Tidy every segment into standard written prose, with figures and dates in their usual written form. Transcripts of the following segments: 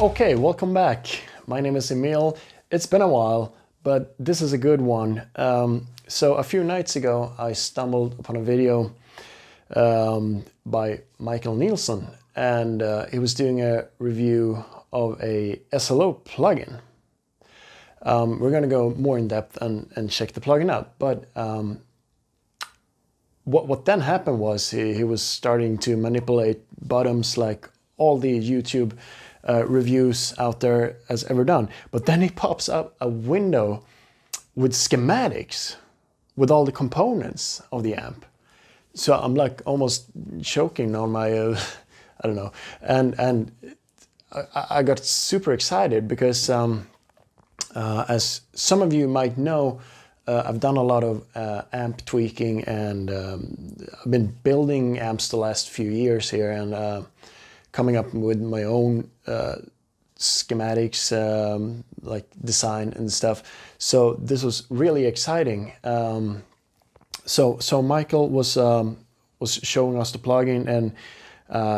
Okay, welcome back. My name is Emil. It's been a while, but this is a good one. So a few nights ago, I stumbled upon a video by Michael Nielsen, and he was doing a review of a SLO plugin. We're going to go more in depth and check the plugin out, but what then happened was he was starting to manipulate buttons like all the YouTube reviews out there has ever done. But then he pops up a window with schematics with all the components of the amp. So I'm like almost choking on my, I don't know. And I got super excited because as some of you might know, I've done a lot of amp tweaking, and I've been building amps the last few years here, and coming up with my own schematics, like design and stuff. So this was really exciting. So Michael was showing us the plugin, and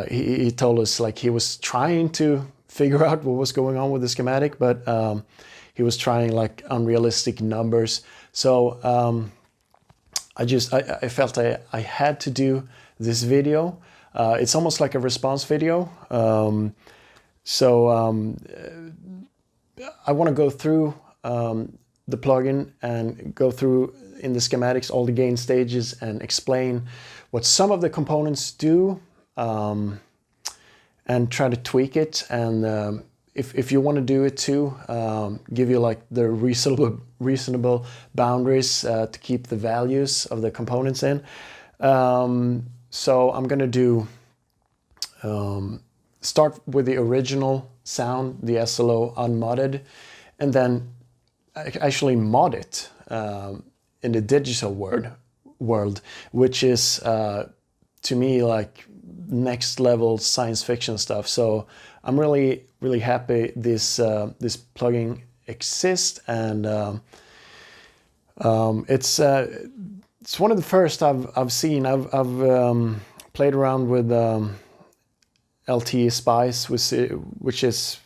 he told us like he was trying to figure out what was going on with the schematic, but he was trying like unrealistic numbers. So I felt I had to do this video. It's almost like a response video. I want to go through the plugin and go through in the schematics all the gain stages and explain what some of the components do, and try to tweak it. And if you want to do it too, give you like the reasonable boundaries to keep the values of the components in. So I'm going to do start with the original sound, the SLO unmodded, and then actually mod it in the digital world, which is to me like next level science fiction stuff. So I'm really happy this plugin exists, and it's one of the first I've seen. I've played around with LT Spice, which is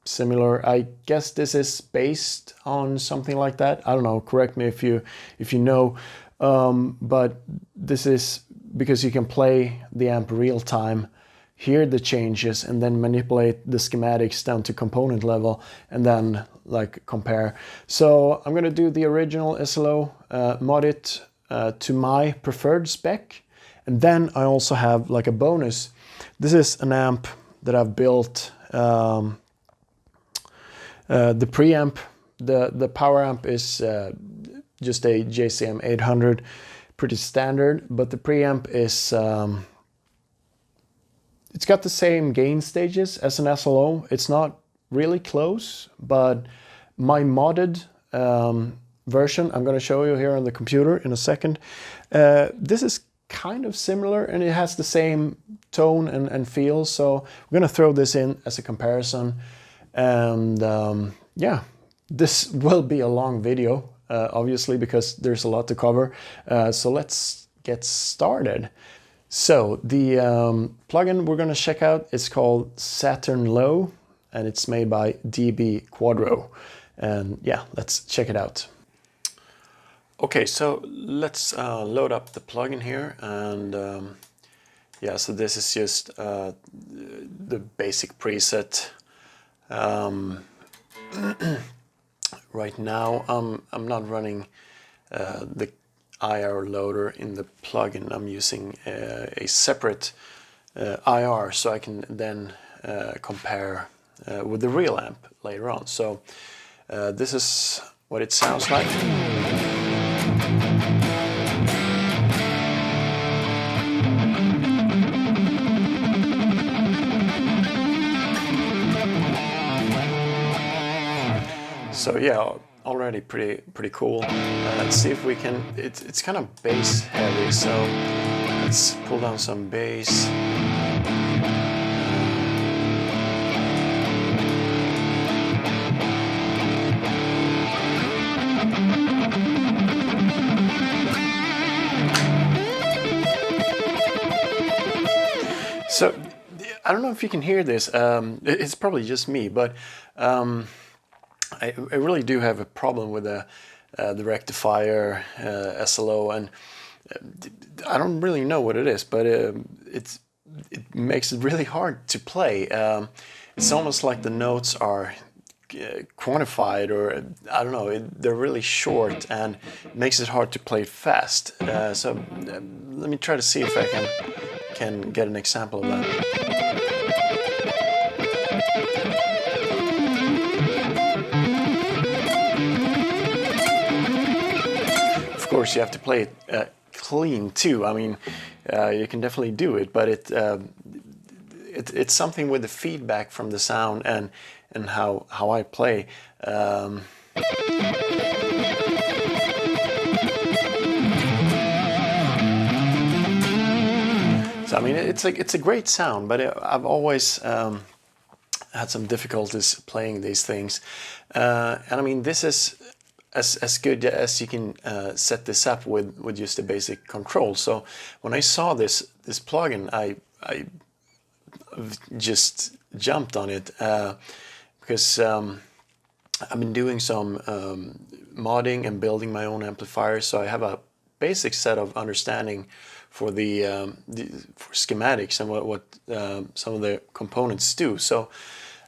similar. I guess this is based on something like that. I don't know. Correct me if you know. But this is because you can play the amp real time, hear the changes, and then manipulate the schematics down to component level, and then like compare. So I'm gonna do the original SLO, mod it to my preferred spec, and then I also have like a bonus. This is an amp that I've built. The preamp, the power amp is just a JCM 800, pretty standard, but the preamp is it's got the same gain stages as an SLO. It's not really close, but my modded version I'm going to show you here on the computer in a second. This is kind of similar, and it has the same tone and feel, so we're going to throw this in as a comparison. And yeah, this will be a long video, obviously, because there's a lot to cover. So let's get started. So the plugin we're going to check out is called SaturnLO, and it's made by DB Quadro. And yeah, let's check it out. Okay, so let's load up the plugin here, and yeah, so this is just the basic preset. Right now I'm not running the IR loader in the plugin. I'm using a separate IR, so I can then compare with the real amp later on. So this is what it sounds like. So yeah, already pretty cool. Let's see if we can. It's kind of bass heavy, so let's pull down some bass. So I don't know if you can hear this. It's probably just me, but I really do have a problem with the rectifier SLO, and I don't really know what it is, but it makes it really hard to play. It's almost like the notes are quantified, or I don't know, they're really short and it makes it hard to play fast. So let me try to see if I can get an example of that. Of course, you have to play it clean too. I mean, you can definitely do it, but it's something with the feedback from the sound and how I play. So I mean, it's a great sound, but I've always had some difficulties playing these things, and I mean, this is as good as you can set this up with just a basic control. So when I saw this plugin, I just jumped on it because I've been doing some modding and building my own amplifiers, so I have a basic set of understanding for for schematics and what some of the components do. So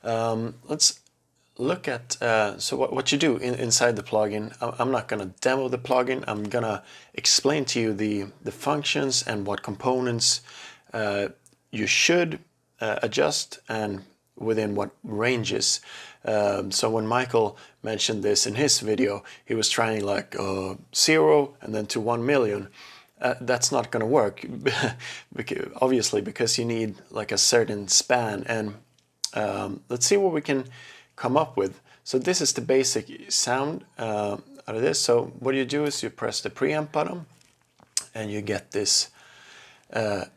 let's look at so what you do inside the plugin. I'm not going to demo the plugin. I'm going to explain to you the functions and what components you should adjust and within what ranges. So when Michael mentioned this in his video, he was trying like 0 and then to 1 million. That's not going to work, obviously, because you need like a certain span. And let's see what we can come up with. So this is the basic sound out of this. So what you do is you press the preamp button and you get this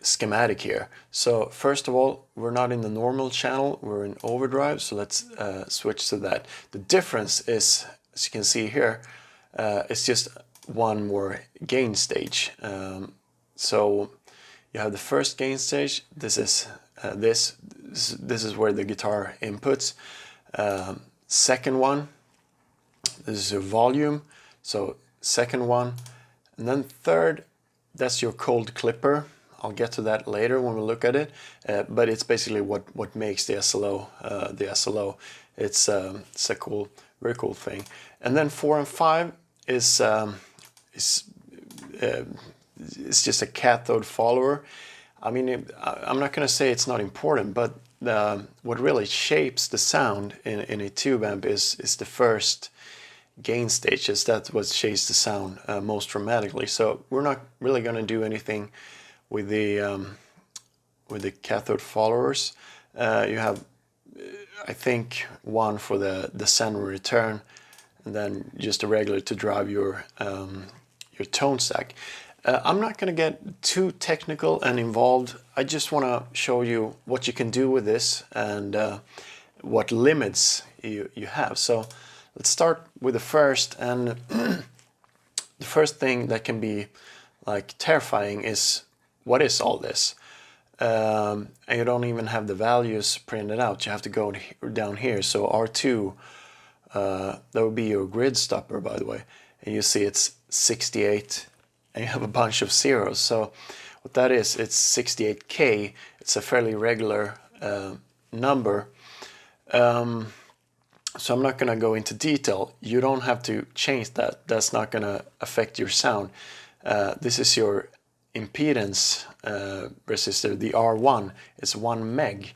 schematic here. So first of all, we're not in the normal channel, we're in overdrive, so let's switch to that. The difference is, as you can see here, it's just one more gain stage. So you have the first gain stage. This is this is where the guitar inputs. Second one, this is your volume, so second one, and then third, that's your cold clipper. I'll get to that later when we look at it, but it's basically what makes the SLO the SLO. It's a cool, very cool thing. And then 4 and 5 is it's just a cathode follower. I mean, I'm not going to say it's not important, but what really shapes the sound in a tube amp is the first gain stages. That's what shapes the sound most dramatically. So we're not really going to do anything with the cathode followers. You have, I think, one for the send and return, and then just a regular to drive your tone stack. I'm not going to get too technical and involved. I just want to show you what you can do with this and what limits you have. So let's start with the first, and the first thing that can be like terrifying is, what is all this? And you don't even have the values printed out. You have to go down here. So R2, that would be your grid stopper, by the way. And you see it's 68, and you have a bunch of zeros. So what that is, it's 68K. It's a fairly regular number. So I'm not going to go into detail. You don't have to change that. That's not going to affect your sound. This is your impedance resistor. The R1 is 1 meg.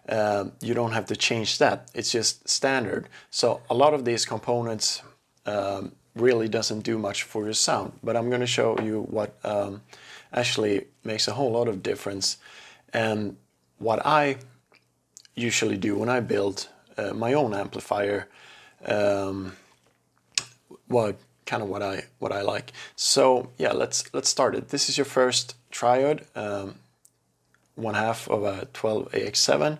You don't have to change that. It's just standard. So a lot of these components really doesn't do much for your sound. But I'm going to show you what actually makes a whole lot of difference, and what I usually do when I build my own amplifier, kind of what I like. So yeah, let's start it. This is your first triode, 1/2 of a 12 AX7.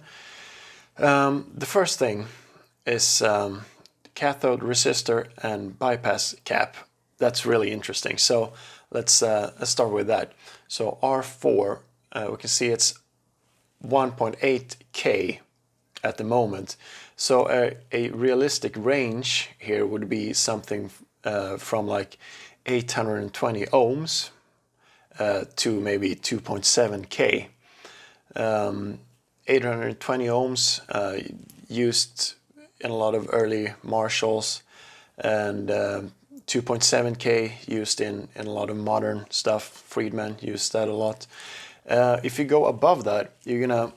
The first thing is cathode resistor and bypass cap. That's really interesting. So let's start with that. So R4, we can see it's 1.8K at the moment. So a realistic range here would be something from like 820 ohms to maybe 2.7K. 820 ohms used in a lot of early Marshalls, and 2.7K used in a lot of modern stuff. Friedman used that a lot. If you go above that, you're gonna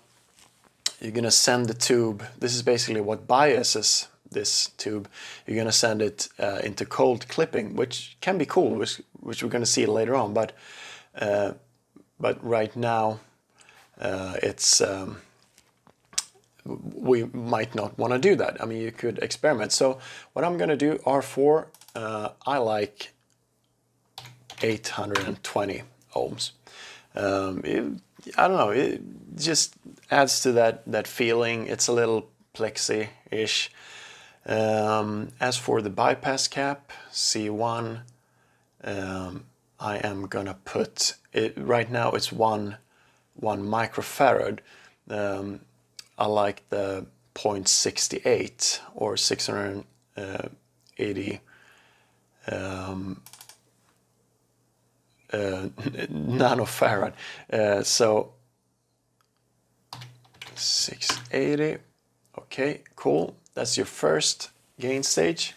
send the tube. This is basically what biases this tube. You're gonna send it into cold clipping, which can be cool, which we're gonna see later on. But right now, it's we might not want to do that. I mean, you could experiment. So what I'm gonna do, R4, I like 820 ohms. I don't know, it just adds to that feeling. It's a little plexi-ish. As for the bypass cap, C1, I am gonna put it, right now it's 1 microfarad. I like the 0.68 or 680 nanofarad. So 680. Okay, cool. That's your first gain stage.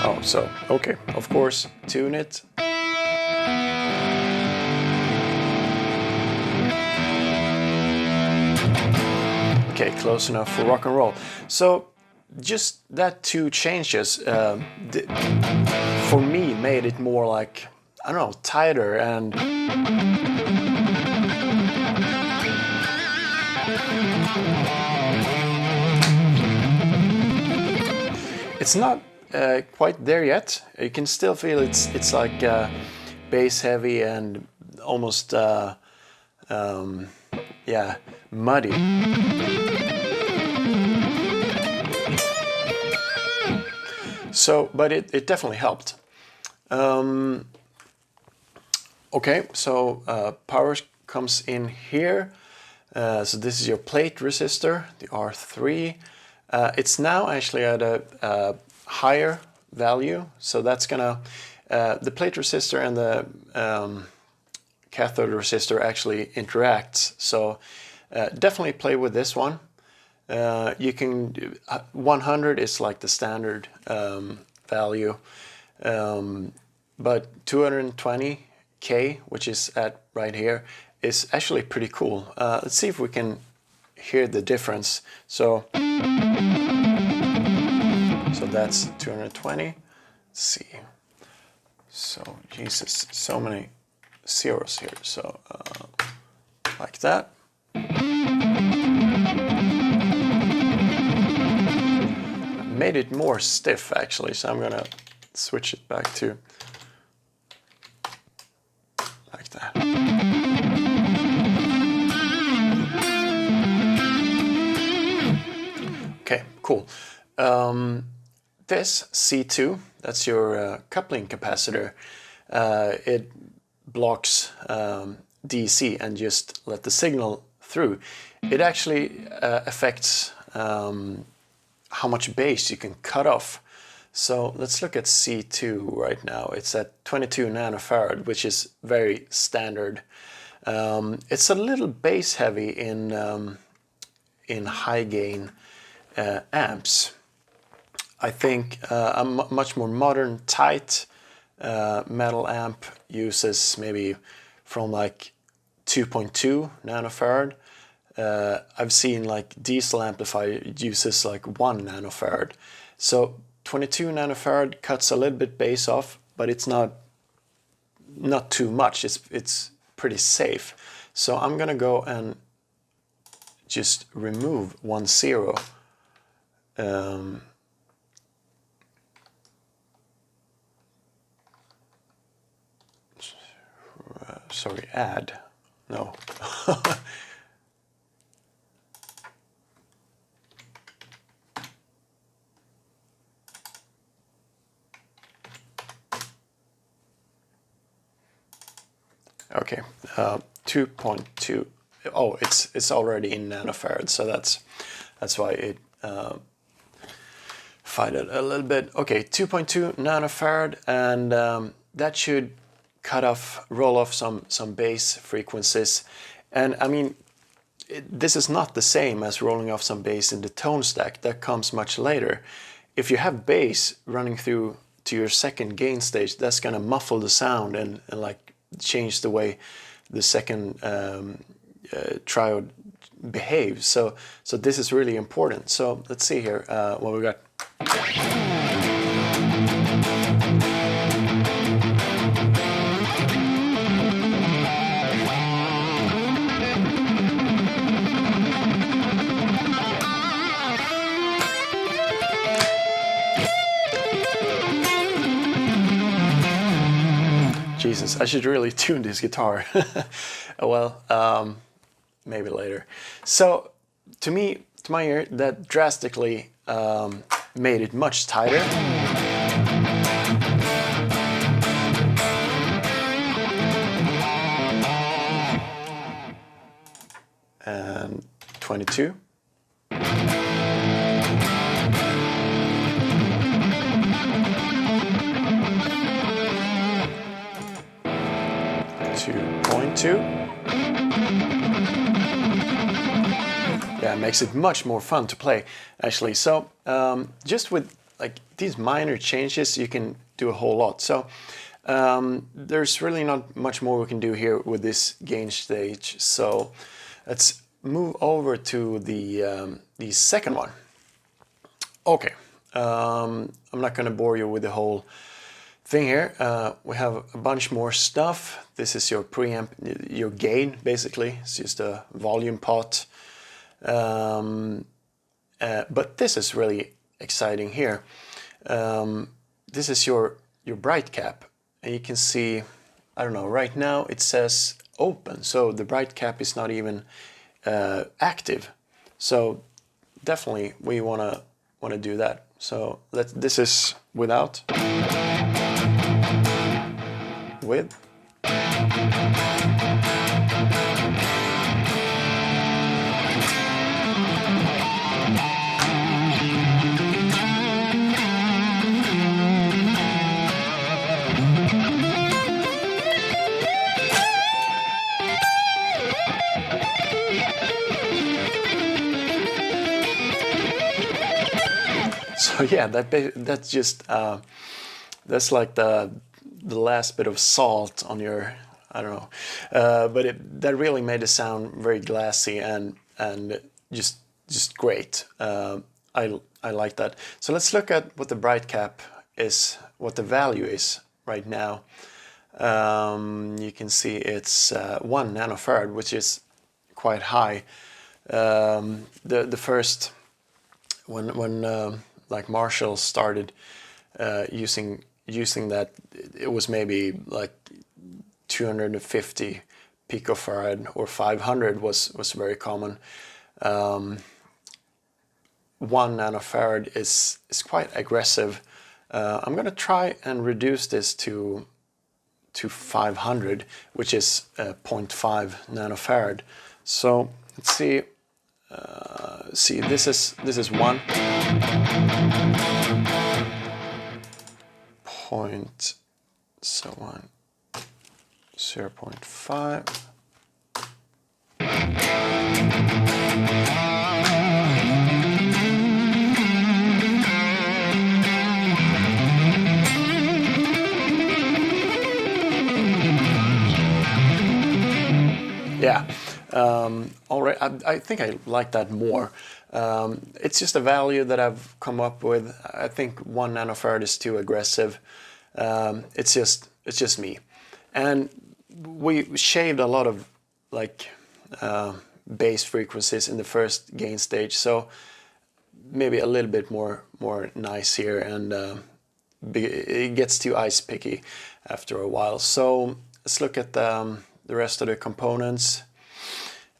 Oh, so okay, of course, tune it. Okay, close enough for rock and roll. So just that two changes for me made it more like, I don't know, tighter, and it's not quite there yet. You can still feel it's like bass heavy and almost yeah, muddy. So, but it definitely helped. Okay, so power comes in here. So this is your plate resistor, the R3. It's now actually at a higher value, so that's gonna the plate resistor and the cathode resistor actually interacts. So definitely play with this one. You can 100 is like the standard value, but 220K, which is at right here, is actually pretty cool. Let's see if we can hear the difference. So that's 220. Let's see. So Jesus, so many zeros here. So like that. Made it more stiff actually, so I'm gonna switch it back to like that. Okay, cool. This C2, that's your coupling capacitor. It blocks DC and just let the signal through. It actually affects how much bass you can cut off. So let's look at C2 right now. It's at 22 nanofarad, which is very standard. It's a little bass heavy in high gain amps. I think a much more modern, tight metal amp uses maybe from like 2.2 nanofarad. I've seen like diesel amplifier uses like 1 nanofarad. So 22 nanofarad cuts a little bit bass off, but it's not too much. It's pretty safe. So I'm gonna go and just remove 1 0. Sorry, add. No. Okay, 2.2. Oh, it's already in nanofarad, so that's why it fight it a little bit. Okay, 2.2 nanofarad, and that should roll off some bass frequencies. And I mean, this is not the same as rolling off some bass in the tone stack. That comes much later. If you have bass running through to your second gain stage, that's gonna muffle the sound and like change the way the second triode behaves. So this is really important. So let's see here what we got. Jesus, I should really tune this guitar. Well, maybe later. So to my ear, that drastically made it much tighter. And 22. Yeah, it makes it much more fun to play, actually. So just with like these minor changes, you can do a whole lot. So there's really not much more we can do here with this gain stage. So let's move over to the second one. Okay, I'm not going to bore you with the whole thing here. We have a bunch more stuff. This is your preamp, your gain, basically. It's just a volume pot. But this is really exciting here. This is your bright cap, and you can see, I don't know, right now it says open, so the bright cap is not even active. So definitely we wanna do that. So this is without, with. So yeah, that's just that's like the last bit of salt on your, I don't know, but that really made it sound very glassy and just great. I like that. So let's look at what the bright cap is, what the value is right now. You can see it's 1 nanofarad, which is quite high. The first, when like Marshall started using that, it was maybe like 250 picofarad, or 500 was very common. 1 nanofarad is quite aggressive. I'm gonna try and reduce this to 500, which is 0.5 nanofarad. So let's see. See, this is 1 point, so 1 0.5. Yeah. All right. I think I like that more. It's just a value that I've come up with. I think 1 nanofarad is too aggressive. It's just me, and we shaved a lot of like bass frequencies in the first gain stage, so maybe a little bit more nice here, and it gets too ice picky after a while. So let's look at the rest of the components.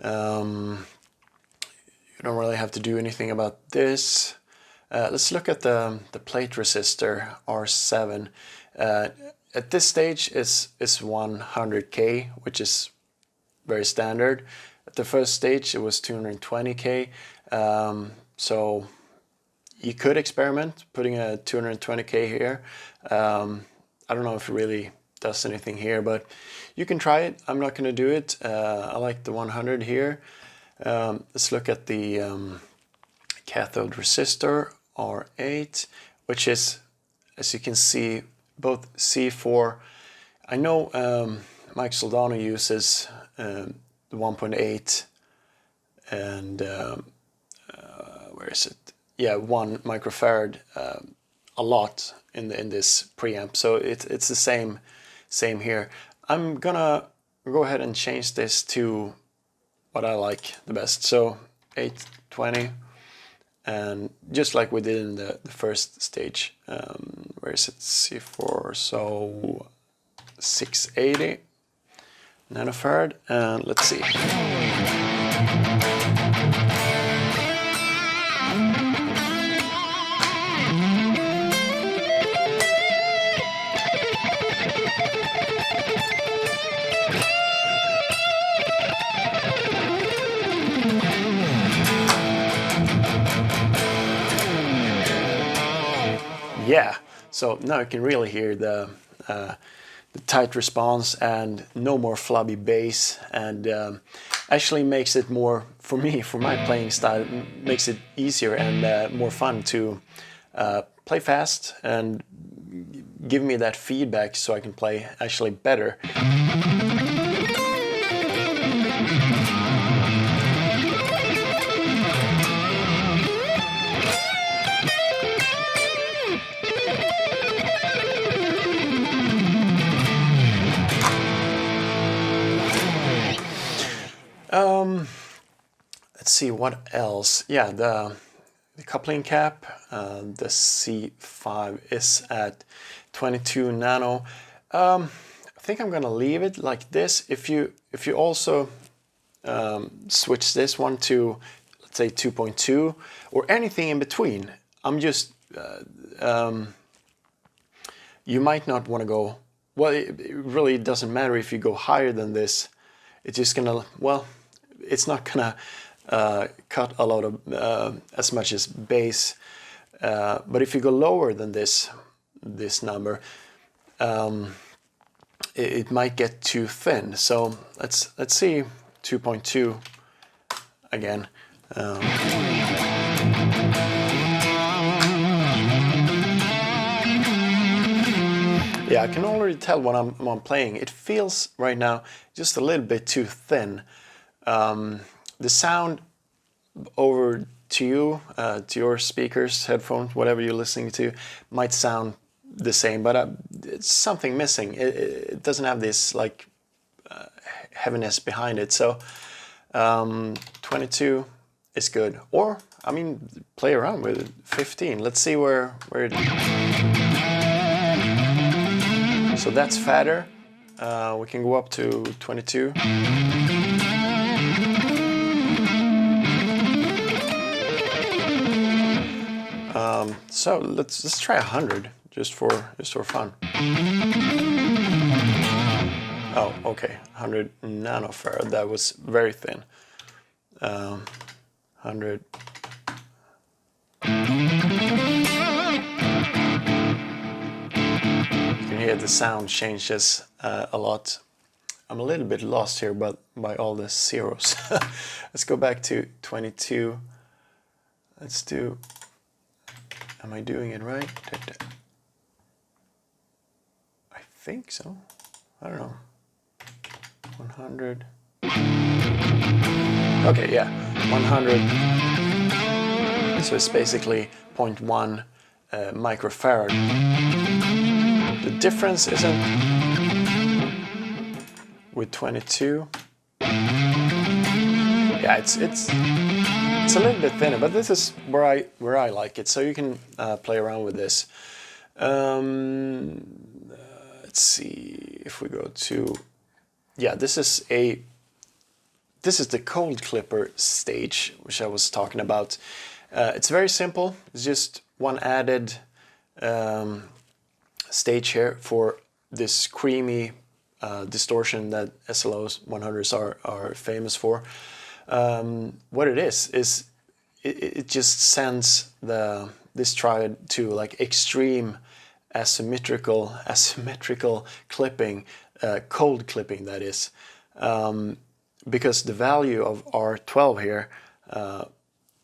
You don't really have to do anything about this. Let's look at the plate resistor R7. at this stage is 100K, which is very standard. At the first stage it was 220K, so you could experiment putting a 220K here. I don't know if it really does anything here, but you can try it. I'm not going to do it. I like the 100 here. Let's look at the cathode resistor R8, which is, as you can see, both C4. I know Mike Soldano uses the 1.8 and where is it? Yeah, 1 microfarad a lot in this preamp. So it's the same here. I'm gonna go ahead and change this to what I like the best. So 820. And just like we did in the first stage, where is it? C4, so 680 nanofarad, and let's see. Yeah, so now you can really hear the tight response and no more flubby bass, and actually makes it more, for me, for my playing style, makes it easier and more fun to play fast and give me that feedback so I can play actually better. Let's see what else. Yeah, the coupling cap, the C5 is at 22 nano. I think I'm gonna leave it like this. If you also switch this one to, let's say, 2.2 or anything in between, I'm just you might not want to go, well, it really doesn't matter if you go higher than this. It's just gonna, well, it's not gonna cut a lot of as much as bass, but if you go lower than this number, it might get too thin. So let's see 2.2 again. Yeah, I can already tell when I'm playing. It feels right now just a little bit too thin. The sound over to you, to your speakers, headphones, whatever you're listening to, might sound the same, but it's something missing. It doesn't have this like heaviness behind it. So 22 is good. Or, I mean, play around with it. 15. Let's see where it... So that's fatter. We can go up to 22. So let's try 100 just for fun. Oh, okay, 100 nanofarad. That was very thin. 100. You can hear the sound changes a lot. I'm a little bit lost here, but by all the zeros. Let's go back to 22. Let's do. Am I doing it right? I think so. I don't know. 100. Okay, yeah, 100. So it's basically 0.1 microfarad. The difference isn't with 22. Yeah, it's a little bit thinner, but this is where I like it. So you can play around with this. Let's see if we go to, yeah, this is the cold clipper stage, which I was talking about. It's very simple. It's just one added stage here for this creamy distortion that SLO100s are famous for. What it is it just sends this triad to like extreme asymmetrical clipping, cold clipping, that is, because the value of R12 here,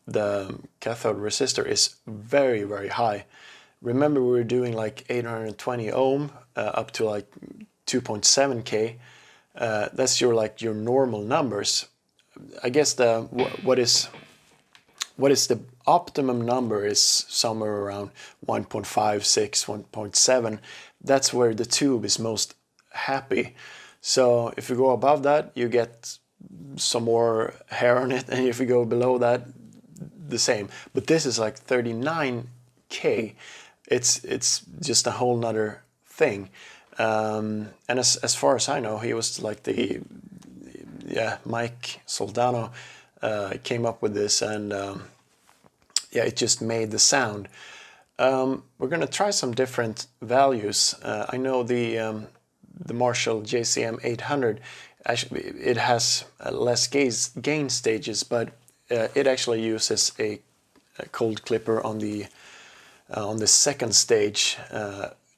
the cathode resistor, is very, very high. Remember, we were doing like 820 ohm up to like 2.7K. That's your normal numbers. I guess what is the optimum number is somewhere around 1.56, 1.7. That's where the tube is most happy. So if you go above that, you get some more hair on it, and if you go below that, the same. But this is like 39K. It's just a whole nother thing. And as far as I know, he was like Mike Soldano came up with this, and yeah, it just made the sound. We're gonna try some different values. I know the Marshall JCM 800, actually it has less gain stages, but it actually uses a cold clipper on the second stage,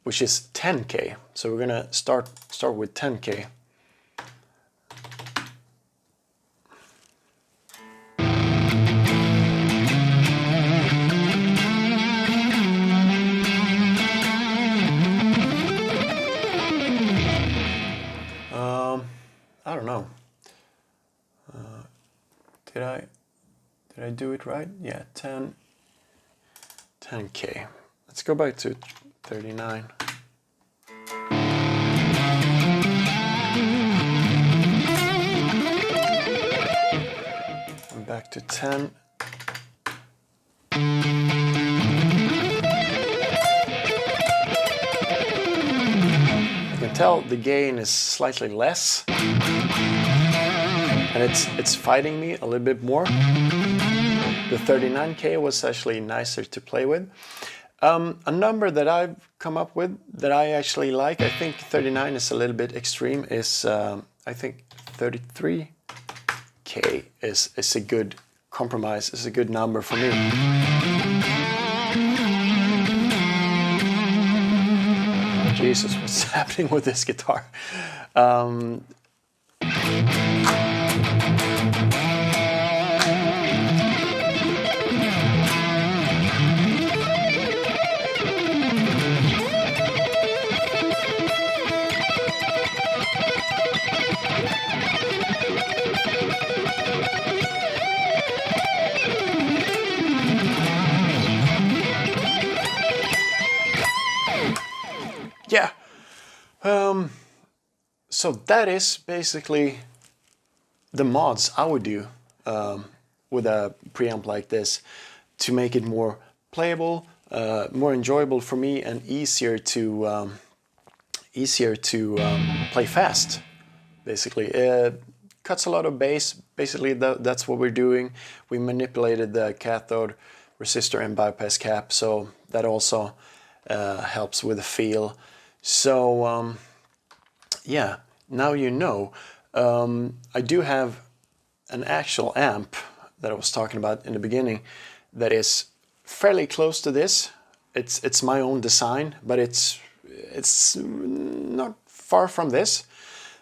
which is 10K. So we're gonna start with 10K. I don't know. Did I do it right? Yeah, 10K. Let's go back to 39. And back to 10. You can tell the gain is slightly less, and it's fighting me a little bit more. The 39K was actually nicer to play with. A number that I've come up with that I actually like, I think 39 is a little bit extreme, is I think 33K is a good compromise, is a good number for me. Jesus, what's happening with this guitar? Yeah, so that is basically the mods I would do with a preamp like this to make it more playable, more enjoyable for me, and easier to play fast. Basically, cuts a lot of bass. Basically, that's what we're doing. We manipulated the cathode resistor and bypass cap, so that also helps with the feel. So yeah, now you know. I do have an actual amp that I was talking about in the beginning that is fairly close to this. It's my own design, but it's not far from this.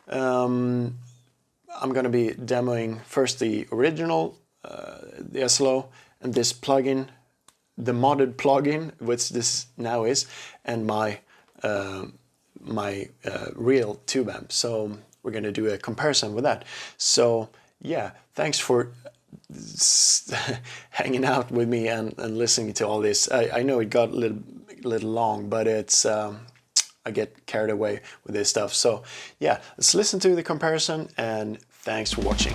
I'm gonna be demoing first the original, the SLO, and this plugin, the modded plugin, which this now is, and my real tube amp. So we're going to do a comparison with that. So yeah, thanks for hanging out with me and listening to all this. I know it got a little long, but it's I get carried away with this stuff. So yeah, let's listen to the comparison, and thanks for watching.